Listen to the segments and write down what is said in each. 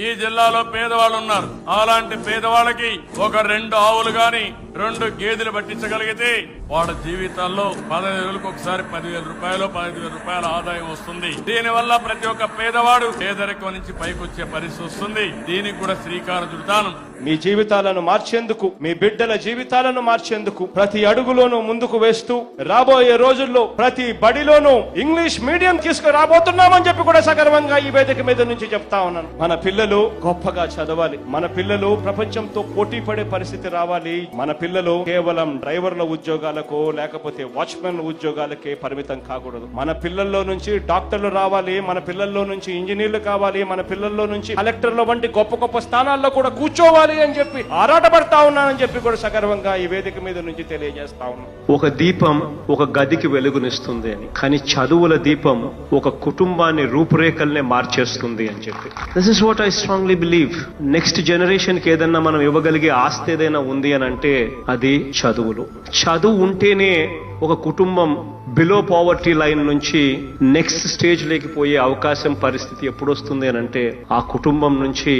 ఈ జిల్లాలో పేదవాళ్ళు ఉన్నారు. అలాంటి పేదవాళ్ళకి ఒక 2 ఆవులు గాని 2 గేదెలు పట్టించగలిగితే వాళ్ళ జీవితాల్లో 15 రోజులకు ఒకసారి 10,000 రూపాయలు 15,000 రూపాయల ఆదాయం వస్తుంది. దీనివల్ల ప్రతి ఒక్క పేదవాడు పేదరికం నుంచి పైకొచ్చే పరిస్థితి వస్తుంది. దీనికి కూడా శ్రీకారం చుడతాను. మీ జీవితాలను మార్చేందుకు, మీ బిడ్డల జీవితాలను మార్చేందుకు ప్రతి అడుగులోనూ ముందుకు వేస్తూ రాబోయే రోజుల్లో ప్రతి బడిలోనూ ఇంగ్లీష్ మీడియం తీసుకురాబోతున్నామని చెప్పి కూడా సగర్వంగా ఈ వేదిక మీద నుంచి చెప్తా ఉన్నాను. మన పిల్లలు గొప్పగా చదవాలి. మన పిల్లలు ప్రపంచంతో పోటీ పడే పరిస్థితి రావాలి. మన పిల్లలు కేవలం డ్రైవర్ల ఉద్యోగాలకో లేకపోతే వాచ్మెన్ ఉద్యోగాలకే పరిమితం కాకూడదు. మన పిల్లల్లో నుంచి డాక్టర్లు రావాలి. మన పిల్లల్లో నుంచి ఇంజనీర్లు కావాలి. మన పిల్లల్లో నుంచి కలెక్టర్ల వంటి గొప్ప గొప్ప స్థానాల్లో కూడా కూర్చోవాలి అని చెప్పి ఆరాటపడతా ఉన్నానని చెప్పి కూడా సగర్వంగా ఈ వేదిక మీద నుంచి తెలియజేస్తా ఉన్నాను. ఒక దీపం ఒక గదికి వెలుగునిస్తుంది అని, కానీ చదువుల దీపం ఒక కుటుంబాన్ని రూపురేఖల్నే మార్చేస్తుంది అని చెప్పి. This is what I strongly believe. Next generation కి ఏదన్నా మనం ఇవ్వగలిగే ఆస్తి ఏదైనా ఉంది అని అంటే అది చదువులు. చదువు ఉంటేనే ఒక కుటుంబం బిలో పావర్టీ లైన్ నుంచి నెక్స్ట్ స్టేజ్ లేకపోయే అవకాశం, పరిస్థితి ఎప్పుడు వస్తుంది అని అంటే ఆ కుటుంబం నుంచి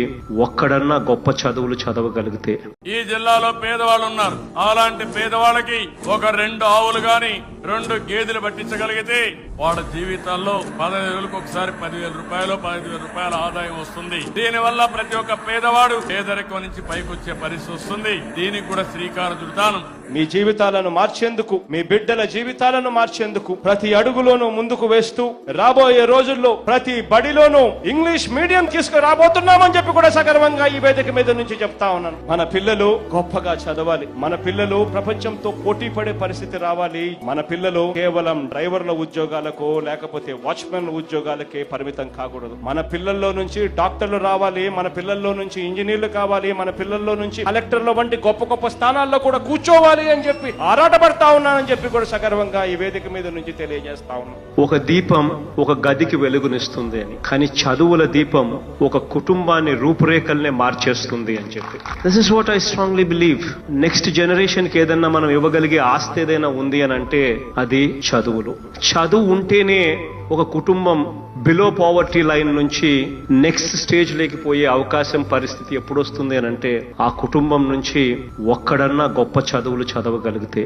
ఒక్కడన్నా గొప్ప చదువులు చదవగలిగితే. ఈ జిల్లాలో పేదవాళ్ళు ఉన్నారు. అలాంటి పేదవాళ్ళకి ఒక 2 ఆవులు గాని 2 గేదెలు పట్టించగలిగితే వాళ్ళ జీవితాల్లో 15 రోజులకు ఒకసారి 10,000 రూపాయలు 15,000 రూపాయల ఆదాయం వస్తుంది. దీనివల్ల ప్రతి ఒక్క పేదవాడు పేదరికం నుంచి పైకొచ్చే పరిస్థితి వస్తుంది. దీనికి కూడా శ్రీకారం చుడతాను. మీ జీవితాలను మార్చేందుకు, మీ బిడ్డల జీవితాలను మార్చేందుకు ప్రతి అడుగులోనూ ముందుకు వేస్తూ రాబోయే రోజుల్లో ప్రతి బడిలోనూ ఇంగ్లీష్ మీడియం తీసుకురాబోతున్నామని చెప్పి కూడా సగర్వంగా ఈ వేదిక మీద నుంచి చెప్తా ఉన్నాను. మన పిల్లలు గొప్పగా చదవాలి. మన పిల్లలు ప్రపంచంతో పోటీ పడే పరిస్థితి రావాలి. మన పిల్లలు కేవలం డ్రైవర్ల ఉద్యోగాలకో లేకపోతే వాచ్మెన్ ఉద్యోగాలకే పరిమితం కాకూడదు. మన పిల్లల్లో నుంచి డాక్టర్లు రావాలి. మన పిల్లల్లో నుంచి ఇంజనీర్లు కావాలి. మన పిల్లల్లో నుంచి కలెక్టర్ల వంటి గొప్ప గొప్ప స్థానాల్లో కూడా కూర్చోవాలి అని చెప్పి ఆరాటపడతా ఉన్నానని చెప్పి కూడా సగర్వంగా ఈ వేదిక మీద నుంచి తెలియజేస్తా ఉన్నాను. ఒక దీపం ఒక గదికి వెలుగునిస్తుంది అని, కానీ చదువుల దీపం ఒక కుటుంబాన్ని రూపురేఖల్నే మార్చేస్తుంది అని చెప్పి. This is what I strongly believe. Next generation కి ఏదన్నా మనం ఇవ్వగలిగే ఆస్తి ఏదైనా ఉంది అని అంటే అది చదువులు. చదువు ఉంటేనే ఒక కుటుంబం బిలో పావర్టీ లైన్ నుంచి నెక్స్ట్ స్టేజ్ లేకపోయే అవకాశం, పరిస్థితి ఎప్పుడు వస్తుంది అని అంటే ఆ కుటుంబం నుంచి ఒక్కడన్నా గొప్ప చదువులు చదవగలిగితే.